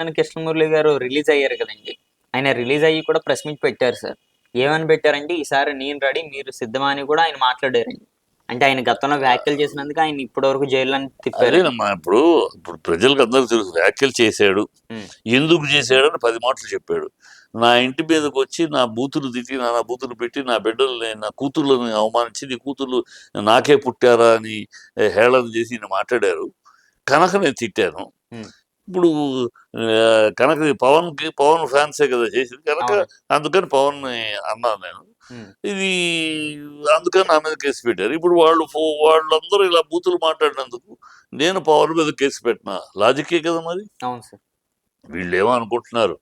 కానీ కృష్ణమురళి గారు రిలీజ్ అయ్యారు కదండి. ఆయన రిలీజ్ అయ్యి కూడా ప్రెస్ మీట్ పెట్టారు సార్. ఏమని పెట్టారంటే, "ఈసారి నేను రెడీ, మీరు సిద్ధమా" అని కూడా ఆయన మాట్లాడారండి. అంటే ఆయన గతంలో వ్యాఖ్యలు చేసినందుకు ఆయన ఇప్పటివరకు జైల్లోనే తిప్పారండి. అదేనమ్మా. ఇప్పుడు ఇప్పుడు ప్రజలకు అందరూ తెలుసు వ్యాఖ్యలు చేశాడు, హ్మ్. ఎందుకు చేశాడని 10 మాటలు చెప్పాడు. నా ఇంటి మీదకి వచ్చి నా బూతులు తిట్టి, నా బూతులు పెట్టి, నా బిడ్డల్ని, నా కూతుర్లని అవమానించి, నీ కూతుర్లు నాకే పుట్టారా అని హేళన చేసి ఈయన మాట్లాడారు. కనుక నేను తిట్టాను. హ్మ్. ఇప్పుడు కనుక పవన్ ఫ్యాన్సే కదా చేసింది. కనుక అవునండి. అందుకని పవన్‌ని అన్నాను నేను. హ్మ్. ఇది అందుకని నా మీద కేసు పెట్టారు. ఇప్పుడు వాళ్ళందరూ ఇలా బూతులు మాట్లాడినందుకు నేను పవన్ మీద కేసు పెట్టినా లాజిక్కే కదా మరి. అవును సార్. వీళ్ళేమో అనుకుంటున్నారు,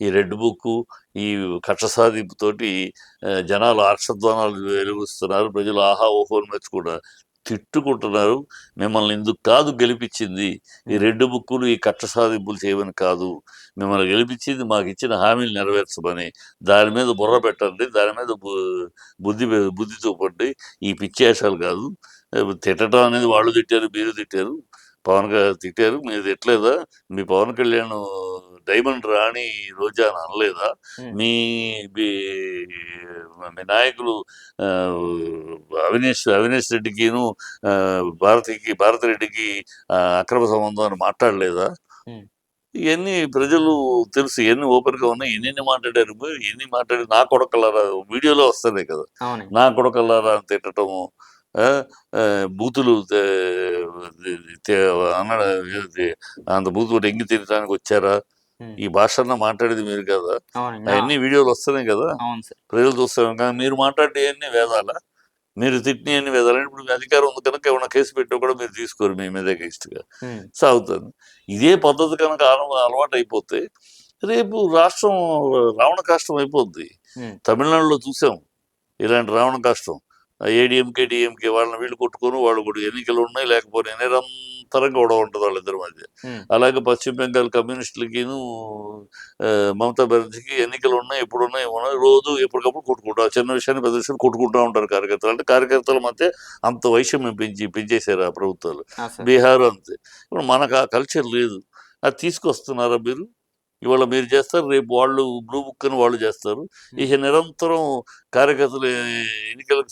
ఈ రెడ్ బుక్కు, ఈ కక్ష సాధింపుతోటి జనాలు హర్షధ్వానాలు వెలిబుస్తున్నారు. ప్రజలు ఆహా! ఓహో! అని మెచ్చుకుంటున్నారు. తిట్టుకుంటున్నారు. మిమ్మల్ని ఇందుకు కాదు గెలిపించింది. ఈ హ్మ్. రెడ్ బుక్కులు, ఈ కక్ష సాధింపులు చేయమని కాదు. మిమ్మల్ని గెలిపించింది మాకిచ్చిన హామీలు నెరవేర్చమని. దాని మీద బుర్ర పెట్టండి. దాని మీద బుద్ధి చూపండి. ఈ పిచ్చేషాలు కాదు. తిట్టడం అనేది వాళ్ళు తిట్టారు, మీరు తిట్టారు. పవన్ గారు తిట్టారు. మీరు తిట్టలేదా? మీ పవన్ కళ్యాణ్ డైమండ్ రాణి రోజా అని అనలేదా? హ్మ్. మీ మీ మీ నాయకులు ఆ, అవినేష్ రెడ్డికిను భారతిరెడ్డికి అక్రమ సంబంధం అని మాట్లాడలేదా? హ్మ్. ఇవన్నీ ప్రజలు తెలుసు. ఇవన్నీ ఓపెన్ గా ఉన్నాయి. ఎన్ని మాట్లాడారు, ఎన్ని మాట్లాడి నా కొడకల్లారా వీడియోలో వస్తున్నాయి కదా. అవునండి. నా కొడకల్లారా అని తిట్టడము, ఆ, ఆ, బూతులు తే- అన్నాడు. ఇది అంత బూతులు ఎంగి తినడానికి వచ్చారా? హ్మ్. ఈ భాషన్న మాట్లాడేది మీరు కదా. అవునండి. అవన్నీ వీడియోలు వస్తున్నాయి కదా. అవును సార్. ప్రజలు చూస్తాం. కానీ మీరు మాట్లాడేవన్నీ వేదాలా? మీరు తిట్టినవన్నీ వేదాలా? ఇప్పుడు మీకు అధికారం ఉంది కనుక ఏమైనా కేసు పెట్టినా కూడా మీరు తీసుకోరు మీ మీద ఇష్టగా హ్మ్. సాగుతుంది. ఇదే పద్ధతి కనుక అలవాటు అయిపోతే రేపు రాష్ట్రం రావణ కాష్టం అయిపోద్ది. హ్మ్. తమిళనాడులో చూసాం ఇలాంటి రావణ కాష్టం. ఏడీఎంకే డిఎంకే వాళ్ళని వీళ్ళు కొట్టుకొని వాళ్ళు కూడా ఎన్నికలు ఉన్నాయి లేకపోయినా నిరంతరంగా గొడవ ఉంటుంది వాళ్ళిద్దరి మధ్య. హ్మ్. అలాగే పశ్చిమ బెంగాల్ కమ్యూనిస్టులకిను ఆ, మమతా బెనర్జీకి ఎన్నికలు ఉన్నాయి, ఎప్పుడు ఉన్నాయి ఉన్నాయి, రోజు ఎప్పటికప్పుడు కొట్టుకుంటారు. చిన్న విషయాన్ని పెద్ద విషయాన్ని కొట్టుకుంటూ ఉంటారు కార్యకర్తలు. అంటే కార్యకర్తల మధ్య అంత వైషమ్యం పెంచేశారు ఆ ప్రభుత్వాలు. ఆ! సార్. బీహార్ అంతే. ఇప్పుడు మనకు ఆ కల్చర్ లేదు. అది తీసుకొస్తున్నారా మీరు? ఇవాళ మీరు చేస్తారు, రేపు వాళ్ళు బ్లూ బుక్ అని వాళ్ళు చేస్తారు. హ్మ్. ఇక నిరంతరం కార్యకర్తలు ఎన్నికలకు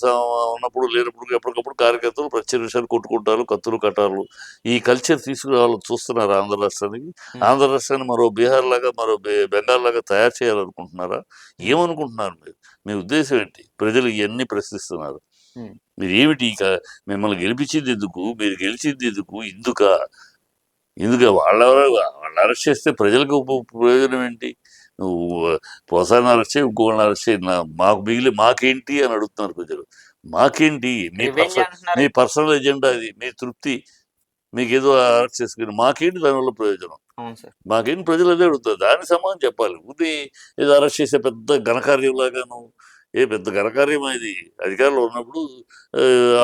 ఉన్నప్పుడు లేనప్పుడు ఎప్పటికప్పుడు కార్యకర్తలు ప్రతి నిమిషాలు కొట్టుకుంటారు, కత్తులు కట్టాలు. ఈ కల్చర్ తీసుకురావాలని చూస్తున్నారు ఆంధ్ర రాష్ట్రానికి. హ్మ్. ఆంధ్ర రాష్ట్రాన్ని మరో బీహార్ లాగా, మరో బెంగాల్ లాగా తయారు చేయాలనుకుంటున్నారా? హ్మ్. ఏమనుకుంటున్నారు మీరు? మీ ఉద్దేశం ఏంటి? ప్రజలు ఇవన్నీ ప్రశ్నిస్తున్నారు. హ్మ్. మీరు ఏమిటి ఇక? మిమ్మల్ని గెలిపించింది ఎందుకు? మీరు గెలిచింది ఎందుకు? ఎందుకు వాళ్ళు అరెస్ట్ చేస్తే ప్రజలకు ప్రయోజనం ఏంటి? నువ్వు పోసాన్ని అరెస్ట్ చేయి, ఇంకోళ్ళని అరెస్ట్ చేయి, మాకు మాకేంటి అని అడుగుతున్నారు ప్రజలు. మాకేంటి? రివెంజ్ మీ అంటున్నారండి. పర్సనల్ ఎజెండా అది, మీ తృప్తి. మీకేదో అరెస్ట్ చేసుకుని మాకేంటి దానివల్ల ప్రయోజనం? అవును సార్. మాకేంటి ప్రజలు అదే అడుగుతారు. దానికి సమాధానం చెప్పాలి. ఏదో అరెస్ట్ చేసే పెద్ద ఘనకార్యం లాగాను. పెద్ద ఘనకార్యమా ఇది? అధికారంలో ఉన్నప్పుడు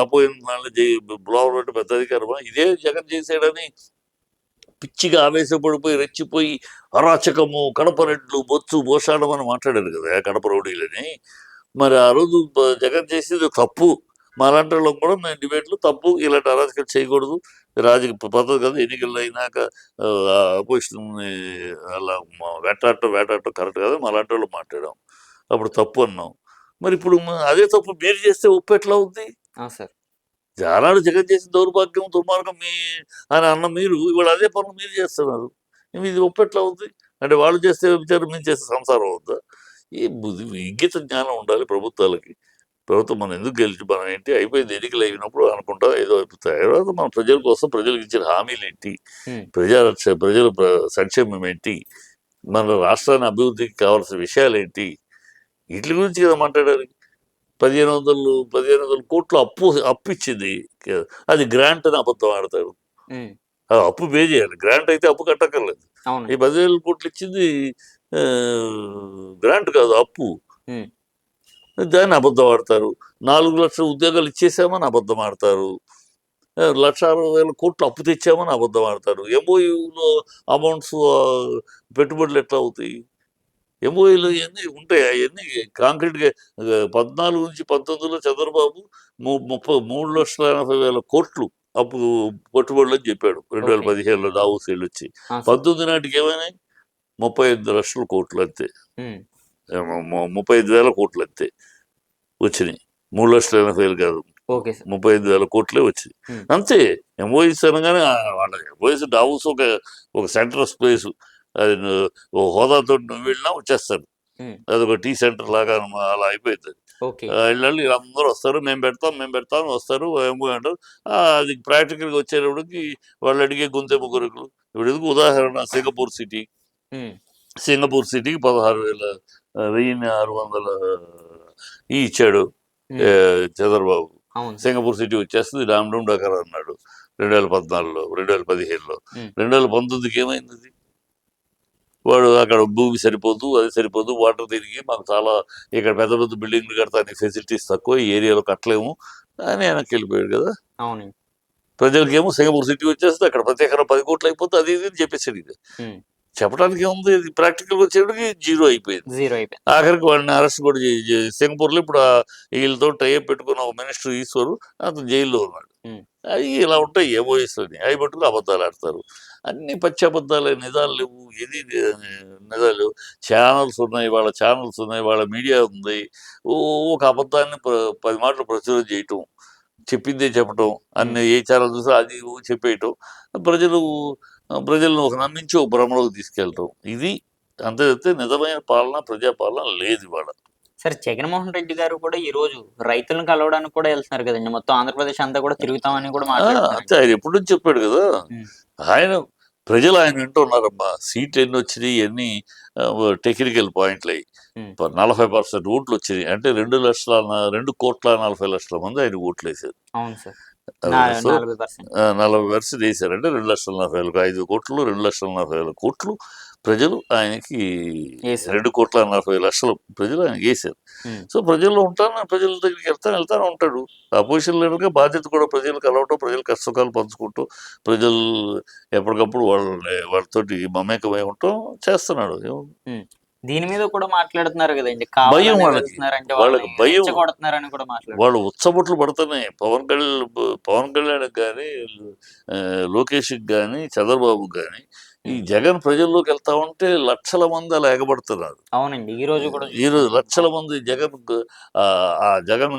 అపోయిన వాళ్ళని బ్లోవర్ అంటే పెద్ద అధికారమా? ఇదే జగన్ చేసాడని పిచ్చిగా ఆవేశపడిపోయి రెచ్చిపోయి అరాచకము, కడప రెడ్లు, బొత్సు భోషాడం అని మాట్లాడారు కదా కడప రౌడీలని. మరి ఆ రోజు జగన్ చేసేది తప్పు. మాలాంటి వాళ్ళం కూడా మేము డిబేట్లు తప్పు, ఇలాంటి అరాచకం చేయకూడదు, రాజకీయ పద్ధతి కదా, ఎన్నికలు అయినాక అపోజిషన్ అలా వేటాడటం కరెక్ట్ కదా, మాలాంటి వాళ్ళు మాట్లాడాం, అప్పుడు తప్పు అన్నాం. మరి ఇప్పుడు అదే తప్పు మీరు చేస్తే ఉప్పు ఎట్లా అవుద్ది? ఆ! సార్. ఆనాడు జగన్ చేసిన దౌర్భాగ్యం, దుర్మార్గం అని అన్న మీరు ఇవాళ అదే పనులు మీరు చేస్తున్నారు. ఇది ఒప్పెట్లా ఉంది? అంటే వాళ్ళు చేస్తే వ్యభిచారం, మేము చేస్తే సంసారం అవుద్దా? ఈ బుద్ధి ఇంగిత జ్ఞానం ఉండాలి ప్రభుత్వాలకి. ప్రభుత్వం మనం ఎందుకు గెలిచి మనం ఏంటి అయిపోయింది, ఎన్నికలు అయినప్పుడు అనుకుంటాం ఏదో అయిపోతాయి. తర్వాత మన ప్రజల కోసం ప్రజలకు ఇచ్చిన హామీలు ఏంటి, హ్మ్. ప్రజల సంక్షేమం ఏంటి, మన రాష్ట్రాన్ని అభివృద్ధికి కావాల్సిన విషయాలు ఏంటి, వీటి గురించి కదా మాట్లాడాలి. 1500 కోట్లు అప్పు ఇచ్చింది. అది గ్రాంట్ అని అబద్ధం ఆడతారు. హ్మ్. అప్పు పే చేయాలి. గ్రాంట్ అయితే అప్పు కట్టక్కర్లేదు. ఈ అవునండి. 10,000 కోట్లు ఇచ్చింది ఆ, గ్రాంట్ కాదు, అప్పు. హ్మ్. దాన్ని అబద్ధం ఆడతారు. 4,00,000 ఉద్యోగాలు ఇచ్చేసామని అబద్ధం ఆడతారు. 1,60,000 కోట్లు అప్పు తెచ్చామని అబద్ధం ఆడతారు. ఎంఓయూలో అమౌంట్స్ పెట్టుబడులు ఎట్లా అవుతాయి? ఎంఓఏలు ఇవన్నీ ఉంటాయి. అవన్నీ కాంక్రీట్‌గా 14-19లో చంద్రబాబు 3,80,000 కోట్లు అప్పు పెట్టుబడులని చెప్పాడు. ఓకే. 2015లో దావోస్ ఎళ్ళొచ్చి. ఆ! సార్. 19 నాటికి ఏమైనాయి? 35 లక్షల కోట్లు అంతే. ఉమ్, 35,000 కోట్లు అంతే వచ్చినాయి. 3,80,000 కాదు, ఓకే సార్. 35,000 కోట్లే వచ్చినాయి ఉమ్, అంతే. ఎంఓఎస్ అనగానే వాళ్ళ ఎంఓఎస్ డావోస్ ఒక సెంటర్ స్పేస్, అది ఓ హోదాతో నువ్వు వెళ్ళినా వచ్చేస్తారు. ఉమ్, అదొక టీ సెంటర్ లాగా అలా అయిపోయింది. ఓకే. ఇళ్ళల్లో వీళ్ళందరూ వస్తారు, మేము పెడతాం అని వస్తారు, ఏమో అంటారు. అది ప్రాక్టికల్గా వచ్చేటప్పటికి వాళ్ళు అడిగే గొంతెమ్మ కొరకులు. ఇప్పుడు ఎందుకు ఉదాహరణ సింగపూర్ సిటీ. ఉమ్, సింగపూర్ సిటీకి 16,600 ఇచ్చాడు ఉమ్, చంద్రబాబు. అవును సార్. సింగపూర్ సిటీ వచ్చేస్తుంది డామ్ డకర్ అన్నాడు 2014లో, 2015లో. ఉమ్, 2019కి ఏమైంది అది? వాడు అక్కడ భూమి సరిపోదు, అది సరిపోదు, వాటర్ దీనికి మాకు చాలా ఇక్కడ పెద్ద పెద్ద బిల్డింగ్లు కడతానికి ఫెసిలిటీస్ తక్కువ, ఈ ఏరియాలో కట్టలేము అని వెనక్కి వెళ్ళిపోయాడు కదా. అవునండి. ప్రజలకేమో సింగపూర్ సిటీ వచ్చేస్తే అక్కడ ప్రతి ఎకరా 10 కోట్లు అయిపోతుంది, అది ఇది అని చెప్పేసాడు. ఇది ఉమ్, చెప్పడానికి ఏముంది, ఇది ప్రాక్టికల్గా వచ్చేటికి జీరో అయిపోయింది. జీరో అయిపోయింది. ఆఖరికి వాడిని అరెస్ట్ కూడా సింగపూర్లో ఇప్పుడు వీళ్ళతో టైప్ పెట్టుకున్న ఒక మినిస్టర్ ఈశ్వరు అతను జైల్లో ఉన్నాడు. ఉమ్, అవి ఇలా ఉంటాయి ఏవోఎస్ని, అవి పట్టుకుని అబద్ధాలు ఆడతారు. అన్ని పచ్చి అబద్ధాలే, నిజాలు లేవు. ఏది నిజాలు లేవు. ఛానల్స్ ఉన్నాయి, వాళ్ళ మీడియా ఉంది. ఒక అబద్ధాన్ని 10 మాటలు ప్రచురణ చేయటం, చెప్పిందే చెప్పటం, అన్ని ఏ ఛానల్ చూసా అది చెప్పేయటం, ప్రజలు ప్రజలను ఒక నమ్మించి ఒక భ్రమలోకి తీసుకెళ్ళటం. ఇది అంతే తప్పితే నిజమైన పాలన, ప్రజాపాలన లేదు ఇవాళ. సరే, జగన్మోహన్ రెడ్డి గారు కూడా ఈ రోజు రైతులను కలవడానికి కూడా వెళ్తున్నారు కదండి. మొత్తం ఆంధ్రప్రదేశ్ అంతా కూడా తిరుగుతామని కూడా మాట్లాడుతున్నారు. అంతే, ఆయన ఎప్పుడు నుంచి చెప్పాడు కదా. ఉమ్, ఆయన ప్రజలు ఆయన వింటున్నారమ్మా. సీట్లు ఎన్ని వచ్చినాయి, ఎన్ని టెక్నికల్ పాయింట్లు అయ్యి ఉమ్, 40% ఓట్లు వచ్చినాయి అంటే 2,40,00,000 మంది ఆయన ఓట్లు వేశారు. అవును సార్. సో 40%. 40% వేశారంటే 2,40,00,000, 5 కోట్లు, 2,40,00,000 కోట్లు ప్రజలు ఆయనకి, వేశారు. 2,40,00,000 ప్రజలు ఆయనకి వేశారు. ఉమ్, సో ప్రజల్లో ఉంటాను, ప్రజల దగ్గరికి వెళ్తానే ఉంటాడు. అపోజిషన్ లీడర్గా బాధ్యత కూడా ప్రజలు కలవటం, ప్రజలు కష్టసుఖాలు పంచుకుంటూ, ప్రజలు ఎప్పటికప్పుడు వాళ్ళతోటి మమేకమై ఉండటం చేస్తున్నాడు. ఉమ్. దీని మీద కూడా మాట్లాడుతున్నారు కదండి. భయం కావాలని వాళ్ళకి, వెళ్తున్నారంటే వాళ్ళకి వాళ్ళని భయం. రెచ్చగొడుతున్నారని కూడా మాట్లాడుతున్నారు. వాళ్ళు ఉచ్చబొట్లు పడుతున్నాయి. పవన్ కళ్యాణ్కి కానీ, లోకేష్కి కానీ, చంద్రబాబుకి కానీ. ఈ జగన్ ప్రజల్లోకి వెళ్తా ఉంటే లక్షల మంది అలా ఎగబడుతున్నారు. అవునండి. ఈ రోజు కూడా ఈరోజు చూస్తున్నాం. లక్షల మంది జగన్ జగన్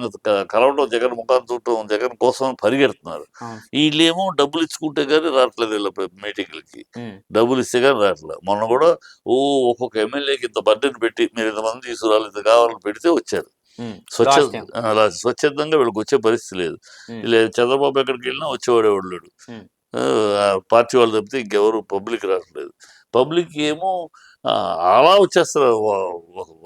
కలవడం, జగన్ ముఖాన్ని చూడటం, జగన్ కోసం పరిగెడుతున్నారు. అవును. వీళ్ళేమో డబ్బులు ఇచ్చుకుంటే కానీ రావట్లేదు వీళ్ళ మీటింగ్లకి. ఉమ్, డబ్బులు ఇస్తే కానీ రావట్లేదు. మొన్న కూడా ఒక్కొక్క ఎమ్మెల్యేకి ఇంత బడ్జెట్ పెట్టి మీరు ఇంతమంది తీసుకురాలి, ఇంత కావాలని పెడితే వచ్చారు. ఉమ్. Last time. అలా స్వచ్ఛందంగా వీళ్ళకి వచ్చే పరిస్థితి లేదు. ఉమ్, ఇలా చంద్రబాబు ఎక్కడికి వెళ్ళినా వచ్చేవాడేవాడు లేడు. ఉమ్, పార్టీ వాళ్ళు తప్పితే ఇంకెవరు పబ్లిక్ రావట్లేదు. పబ్లిక్ ఏమో అలా వచ్చేస్తున్నారు,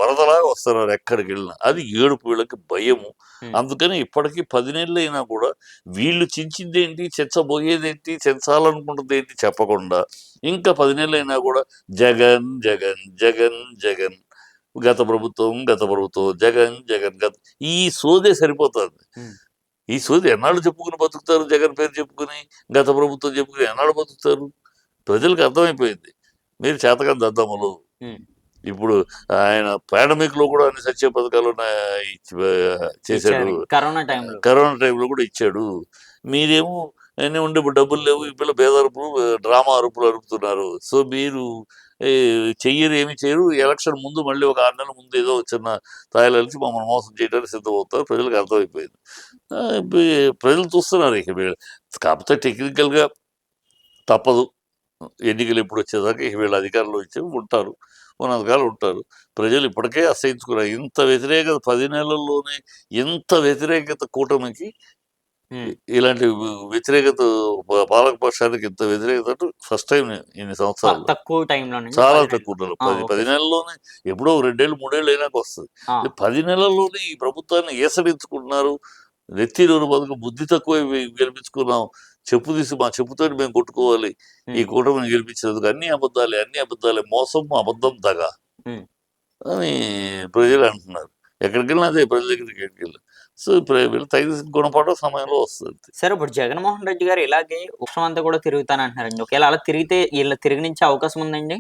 వరదలాగా వస్తున్నారు ఎక్కడికి వెళ్ళినా. అది ఏడుపు, వీళ్ళకి భయము. ఉమ్, అందుకని ఇప్పటికీ 10 నెలలు అయినా కూడా వీళ్ళు చించిందేంటి, చెంచబోయేదేంటి, చెంచాలనుకుంటుంది ఏంటి చెప్పకుండా ఇంకా 10 నెలలు అయినా కూడా జగన్ జగన్ జగన్ జగన్, గత ప్రభుత్వం జగన్ జగన్ ఈ సోదే సరిపోతుంది. ఉమ్. ఈ సోది ఎన్నాళ్ళు చెప్పుకుని బతుకుతారు? జగన్ పేరు చెప్పుకుని, గత ప్రభుత్వం చెప్పుకుని ఎన్నాళ్ళు బతుకుతారు? ప్రజలకు అర్థమైపోయింది మీరు చేతకాని దద్దమ్మలు. ఉమ్. ఇప్పుడు ఆయన పాండమిక్ లో కూడా అన్ని సత్య పథకాలు చేశాడు. ఇచ్చారు. కరోనా టైంలో. కరోనా టైంలో కూడా ఇచ్చాడు. మీరేమో అన్నీ ఉండే డబ్బులు లేవు, ఈ పిల్ల పేద అరుపులు, డ్రామా అరుపులు అరుపుతున్నారు. సో మీరు చెయ్యరు, ఏమి చేయరు. ఎలక్షన్ ముందు మళ్ళీ ఒక 6 నెలల ముందు ఏదో చిన్న తాయిలలిచి మమ్మల్ని మోసం చేయడానికి సిద్ధమవుతారు. ప్రజలకు అర్థమైపోయింది. ప్రజలు చూస్తున్నారు. ఇక కాకపోతే టెక్నికల్గా తప్పదు, ఎన్నికలు ఎప్పుడు వచ్చేదాకా ఇక వీళ్ళు అధికారంలో ఇచ్చి ఉంటారు, ఉన్నంతకాలం ఉంటారు. ప్రజలు ఇప్పటికే అసహించుకున్నారు. ఇంత వ్యతిరేకత 10 నెలల్లోనే, ఇంత వ్యతిరేకత కూటమికి, ఉమ్. ఇలాంటి వ్యతిరేకత పాలక పక్షానికి ఇంత వ్యతిరేకత ఫస్ట్ టైం ఇన్ని సంవత్సరాలు. తక్కువ టైంలో చాలా 10 తక్కువ నెలలు. 10 నెలల్లోనే. ఎప్పుడో 2 ఏళ్ళు 3 ఏళ్ళు అయినాక వస్తుంది. 10 నెలల్లోనే ఈ ప్రభుత్వాన్ని ఏసడించుకుంటున్నారు. నెత్తిరోరు బతుకు బుద్ధి తక్కువ గెలిపించుకున్నాం, చెప్పు తీసి మా చెప్పుతో మేము కొట్టుకోవాలి ఈ కూటమిని గెలిపించినందుకు. అన్ని అబద్ధాలే, మోసం, అబద్ధం, దగ అని ప్రజలు అంటున్నారు. ఎక్కడికి వెళ్ళినా అదే, ప్రజల దగ్గరికి ఎక్కడికి వెళ్ళి. సో వీళ్ళు తగిన గుణపాఠం సమయంలో వస్తుంది. సరే, ఇప్పుడు జగన్మోహన్ రెడ్డి గారు ఇలాగే ఉత్సవం అంతా కూడా తిరుగుతానంటున్నారండి. ఒకవేళ అలా తిరిగితే వీళ్ళు తిరగనిచ్చే అవకాశం ఉందండి?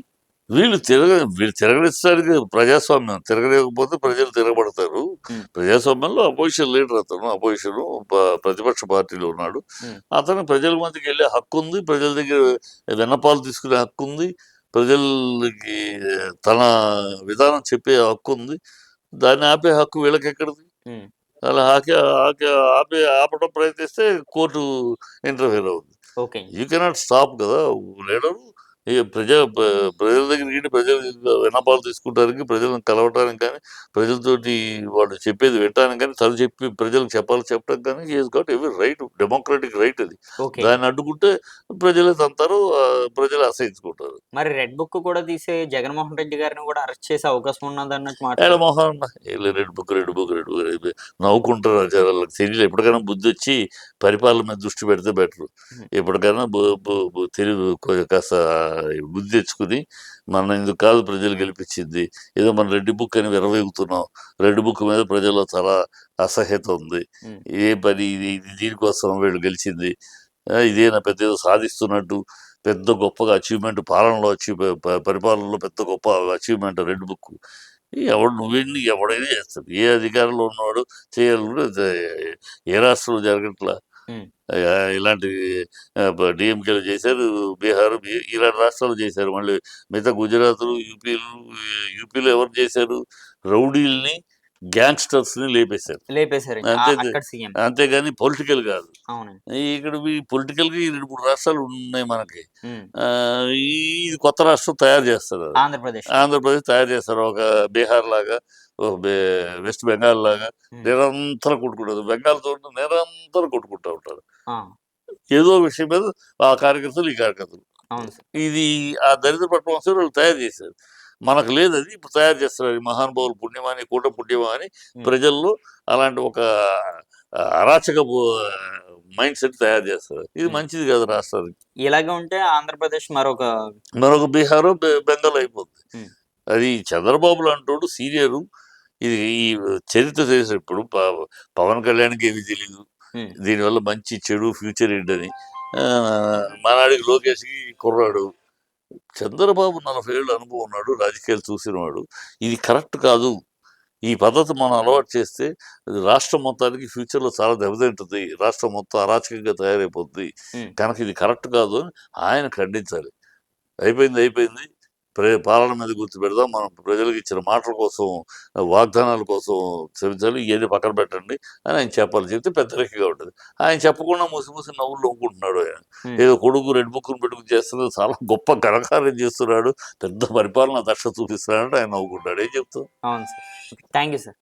వీళ్ళు తిరగనిచ్చడానికి ప్రజాస్వామ్యం. తిరగలేకపోతే ప్రజలు తిరగబడతారు. ప్రజాస్వామ్యంలో అపోజిషన్ లీడర్ అతను, అపోజిషన్ ప్రతిపక్ష పార్టీలో ఉన్నాడు. అతను ప్రజల మధ్యకి వెళ్ళే హక్కు ఉంది, ప్రజల దగ్గర విన్నపాలు తీసుకునే హక్కు ఉంది, ప్రజలకి తన విధానం చెప్పే హక్కు ఉంది. దాన్ని ఆపే హక్కు వీళ్ళకెక్కడిది? ఉమ్, అలా ఆపడం ప్రయత్నిస్తే కోర్టు ఇంటర్ఫీర్ అవుతుంది. ఓకే అండి. యూ కెనాట్ స్టాప్ కదా లీడరు. ఈ ప్రజల దగ్గరికి ప్రజలు విన్నపాలు తీసుకుంటానికి, ప్రజలను కలవటానికి కానీ, ప్రజలతోటి వాళ్ళు చెప్పేది వినటానికి కానీ, తను చెప్పి ప్రజలకు చెప్పడం కానీ is got every right, democratic right అది. ఓకే అండి. దాన్ని అడ్డుకుంటే ప్రజలే తంతారు, ప్రజలే అసహించుకుంటారు. మరి రెడ్ బుక్ కూడా తీసే జగన్మోహన్ రెడ్డి గారిని కూడా అరెస్ట్ చేసే అవకాశం ఉన్నది అన్నట్టు ఏడ మాట్లాడారు. మొహం రెడ్ బుక్ నవ్వుకుంటారు జనాలకు తెలియదు. ఎప్పటికైనా బుద్ధి వచ్చి పరిపాలన మీద దృష్టి పెడితే బెటర్. ఉమ్, ఎప్పటికైనా తెలివి కాస్త బుద్ధి తెచ్చుకుని మన ఇందుకు కాదు ప్రజలు గెలిపించింది, ఏదో మన రెడ్డి బుక్ అని విరవేగుతున్నాం, రెడ్ బుక్ మీద ప్రజల్లో చాలా అసహ్యత ఉంది, ఉమ్, ఏ పని ఇది దీనికోసం వీళ్ళు గెలిచింది, ఇదేనా పెద్ద ఏదో సాధిస్తున్నట్టు, పెద్ద గొప్పగా అచీవ్మెంట్ పాలనలో పరిపాలనలో పెద్ద గొప్ప అచీవ్మెంట్ రెడ్ బుక్. ఎవడైనా చేస్తాడు. ఏ అధికారంలో ఉన్నవాడు చేయాలి. ఏ రాష్ట్రంలో జరగట్లా. ఉమ్, ఇలాంటి డిఎంకేలు చేశారు, బీహార్ ఇలాంటి రాష్ట్రాలు చేశారు. మళ్ళీ మిగతా గుజరాత్, యూపీలో ఎవరు చేశారు? రౌడీల్ని, గ్యాంగ్స్టర్స్ని లేపేశారు. లేపేశారండి అంతే. అక్కడ సీఎం. అంతేగాని పొలిటికల్ కాదు. అవునండి. ఇక్కడ పొలిటికల్గా ఈ 2, 3 రాష్ట్రాలు ఉన్నాయి మనకి. ఉమ్, ఆ, ఇది కొత్త రాష్ట్రం తయారు చేస్తారు. ఆంధ్రప్రదేశ్. ఆంధ్రప్రదేశ్ తయారు చేస్తారు, ఒక బీహార్ లాగా, ఒక వెస్ట్ బెంగాల్ లాగా. ఉమ్, నిరంతరం కొట్టుకుంటారు. బెంగాల్తో నిరంతరం కొట్టుకుంటూ ఉంటారు ఆ, ఏదో విషయం మీద. ఆ కార్యకర్తలు, ఈ కార్యకర్తలు, అవును సార్. ఇది ఆ దరిద్ర పట్టణం వాళ్ళు తయారు చేశారు. మనకు లేదు అది, ఇప్పుడు తయారు చేస్తారు. ఈ మహానుభావులు పుణ్యమా అని, కూట పుణ్యమా అని ఉమ్, ప్రజల్లో అలాంటి ఒక అరాచక మైండ్ సెట్ తయారు చేస్తారు. ఇది ఉమ్. మంచిది కాదు రాష్ట్రానికి. ఇలాగే ఉంటే ఆంధ్రప్రదేశ్ మరొక మరొక బీహారు, బెంగాల్ అయిపోతుంది. ఉమ్, అది చంద్రబాబు లాంటోడు సీనియరు. ఇది ఈ చరిత్ర తెలిసి ఇప్పుడు పవన్ కళ్యాణ్కి ఏమీ తెలీదు ఉమ్, దీనివల్ల మంచి చెడు ఫ్యూచర్ ఏంటని. మనాడికి లోకేష్కి కుర్రాడు. చంద్రబాబు 40 ఏళ్ళు అనుభవం ఉన్నాడు, రాజకీయాలు చూసినవాడు. ఇది కరెక్ట్ కాదు, ఈ పద్ధతి మనం అలవాటు చేస్తే అది రాష్ట్రం మొత్తానికి ఫ్యూచర్లో చాలా దెబ్బతింటుంది, రాష్ట్రం మొత్తం అరాచకంగా తయారైపోతుంది ఉమ్, కనుక ఇది కరెక్ట్ కాదు అని ఆయన ఖండించాలి. అయిపోయింది. పాలన మీద గుర్తుపెడదాం. మనం ప్రజలకు ఇచ్చిన మాటల కోసం, వాగ్దానాల కోసం శ్రమించాలి. ఇవన్నీ పక్కన పెట్టండి అని ఆయన చెప్పాలి. చెప్తే పెద్దరికగా ఉంటుంది. ఆయన చెప్పకుండా మూసి నవ్వులు నవ్వుకుంటున్నాడు ఆయన. ఉమ్. ఏదో కొడుకు రెడ్ బుక్ను పెట్టుకుని చేస్తున్నది చాలా గొప్ప ఘనకార్యం చేస్తున్నాడు, పెద్ద పరిపాలన దక్షత చూపిస్తున్నాడంటే ఆయన నవ్వుకుంటాడు. ఏం చెప్తాం? అవును సార్. Thank you sir.